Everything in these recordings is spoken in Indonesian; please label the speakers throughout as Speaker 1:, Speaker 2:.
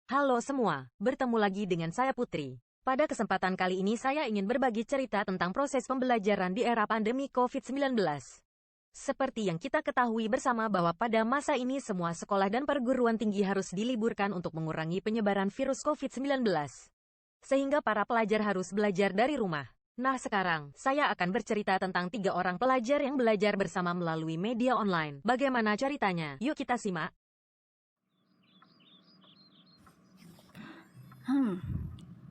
Speaker 1: Halo semua, bertemu lagi dengan saya Putri. Pada kesempatan kali ini saya ingin berbagi cerita tentang proses pembelajaran di era pandemi COVID-19. Seperti yang kita ketahui bersama bahwa pada masa ini semua sekolah dan perguruan tinggi harus diliburkan untuk mengurangi penyebaran virus COVID-19. Sehingga para pelajar harus belajar dari rumah. Nah sekarang, saya akan bercerita tentang 3 orang pelajar yang belajar bersama melalui media online. Bagaimana ceritanya? Yuk kita simak.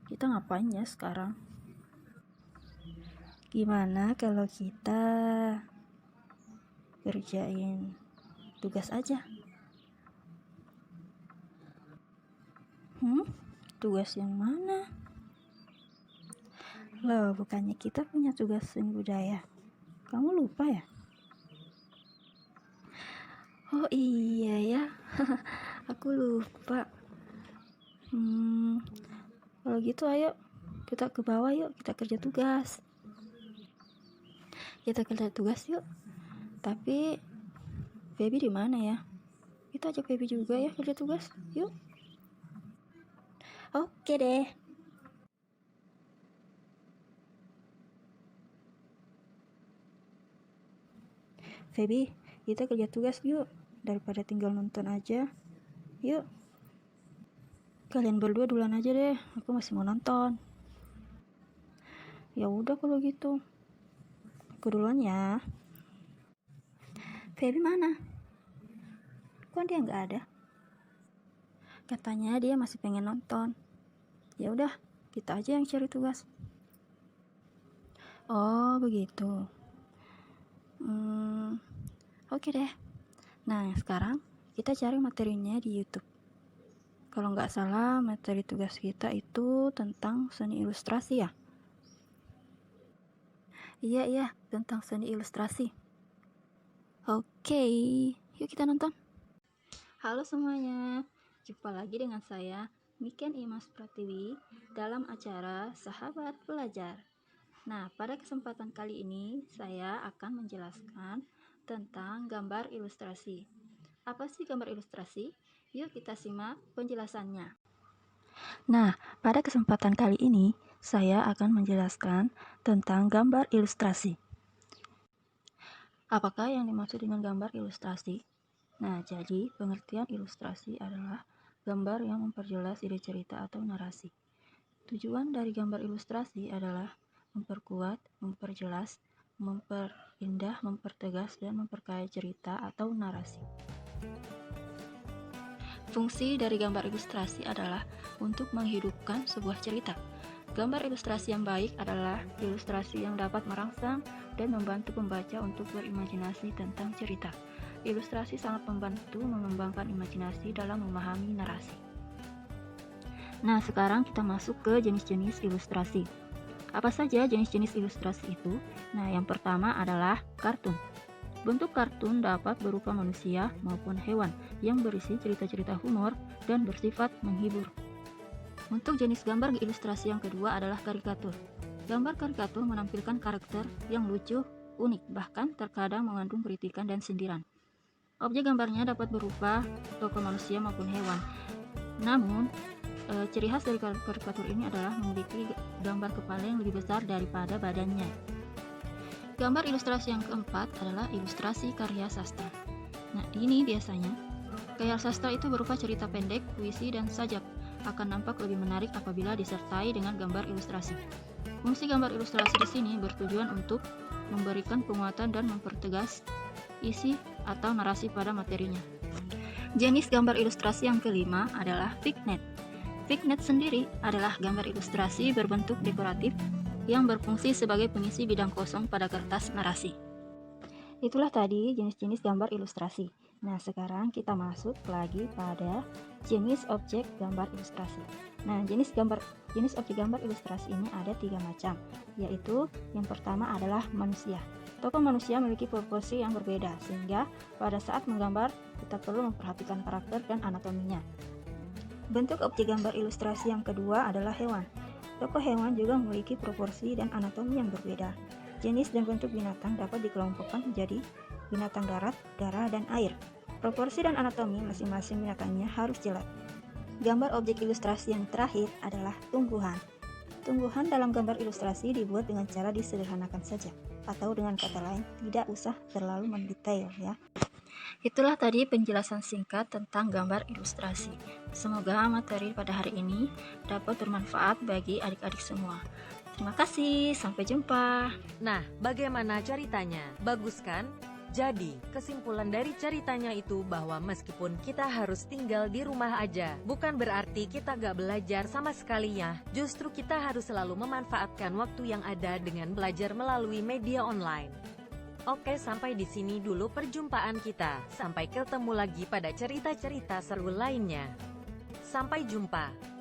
Speaker 2: Kita ngapain ya sekarang? Gimana kalau kita kerjain tugas aja? Tugas yang mana? Loh, bukannya kita punya tugas seni budaya? Kamu lupa ya? Oh iya ya, aku lupa. Kalau gitu ayo kita ke bawah yuk, kita kerja tugas. Yuk. Tapi Feby di mana ya? Kita ajak Feby juga ya kerja tugas. Yuk. Oke deh. Feby, kita kerja tugas yuk. Daripada tinggal nonton aja. Yuk. Kalian berdua duluan aja deh, aku masih mau nonton. Ya udah kalau gitu. Aku duluan ya. Feby mana? Kok dia nggak ada? Katanya dia masih pengen nonton. Ya udah, kita aja yang cari tugas. Oh begitu. Oke deh. Nah sekarang kita cari materinya di YouTube. Kalau nggak salah materi tugas kita itu tentang seni ilustrasi ya? Iya, tentang seni ilustrasi. Oke, yuk kita nonton. Halo semuanya, jumpa lagi dengan saya Miken Imas Pratiwi dalam acara Sahabat Belajar. Nah, pada kesempatan kali ini saya akan menjelaskan tentang gambar ilustrasi. Apa sih gambar ilustrasi? Yuk kita simak penjelasannya. Nah, pada kesempatan kali ini saya akan menjelaskan tentang gambar ilustrasi. Apakah yang dimaksud dengan gambar ilustrasi? Nah, jadi pengertian ilustrasi adalah gambar yang memperjelas ide cerita atau narasi. Tujuan dari gambar ilustrasi adalah memperkuat, memperjelas, memperindah, mempertegas, dan memperkaya cerita atau narasi. Fungsi dari gambar ilustrasi adalah untuk menghidupkan sebuah cerita. Gambar ilustrasi yang baik adalah ilustrasi yang dapat merangsang dan membantu pembaca untuk berimajinasi tentang cerita. Ilustrasi sangat membantu mengembangkan imajinasi dalam memahami narasi. Nah, sekarang kita masuk ke jenis-jenis ilustrasi. Apa saja jenis-jenis ilustrasi itu? Nah, yang pertama adalah kartun. Bentuk kartun dapat berupa manusia maupun hewan yang berisi cerita-cerita humor dan bersifat menghibur. Untuk jenis gambar ilustrasi yang kedua adalah karikatur. Gambar karikatur menampilkan karakter yang lucu, unik, bahkan terkadang mengandung kritikan dan sindiran. Objek gambarnya dapat berupa tokoh manusia maupun hewan. Namun, ciri khas dari karikatur ini adalah memiliki gambar kepala yang lebih besar daripada badannya. Gambar ilustrasi yang keempat adalah ilustrasi karya sastra. Nah, ini biasanya karya sastra itu berupa cerita pendek, puisi, dan sajak. Akan nampak lebih menarik apabila disertai dengan gambar ilustrasi. Fungsi gambar ilustrasi di sini bertujuan untuk memberikan penguatan dan mempertegas isi atau narasi pada materinya. Jenis gambar ilustrasi yang kelima adalah vignette. Vignette sendiri adalah gambar ilustrasi berbentuk dekoratif yang berfungsi sebagai pengisi bidang kosong pada kertas narasi. Itulah tadi jenis-jenis gambar ilustrasi. Nah, sekarang kita masuk lagi pada jenis objek gambar ilustrasi. Nah, jenis objek gambar ilustrasi ini ada 3 macam, yaitu yang pertama adalah manusia. Tokoh manusia memiliki proporsi yang berbeda, sehingga pada saat menggambar kita perlu memperhatikan karakter dan anatominya. Bentuk objek gambar ilustrasi yang kedua adalah hewan. Tokoh hewan juga memiliki proporsi dan anatomi yang berbeda. Jenis dan bentuk binatang dapat dikelompokkan menjadi binatang darat, darah, dan air. Proporsi dan anatomi masing-masing binatangnya harus jelas. Gambar objek ilustrasi yang terakhir adalah tumbuhan. Tumbuhan dalam gambar ilustrasi dibuat dengan cara disederhanakan saja, atau dengan kata lain, tidak usah terlalu mendetail ya. Itulah tadi penjelasan singkat tentang gambar ilustrasi. Semoga materi pada hari ini dapat bermanfaat bagi adik-adik semua. Terima kasih, sampai jumpa.
Speaker 1: Nah, bagaimana ceritanya? Bagus kan? Jadi, kesimpulan dari ceritanya itu bahwa meskipun kita harus tinggal di rumah aja, bukan berarti kita gak belajar sama sekali ya. Justru kita harus selalu memanfaatkan waktu yang ada dengan belajar melalui media online. Oke, sampai di sini dulu perjumpaan kita. Sampai ketemu lagi pada cerita-cerita seru lainnya. Sampai jumpa.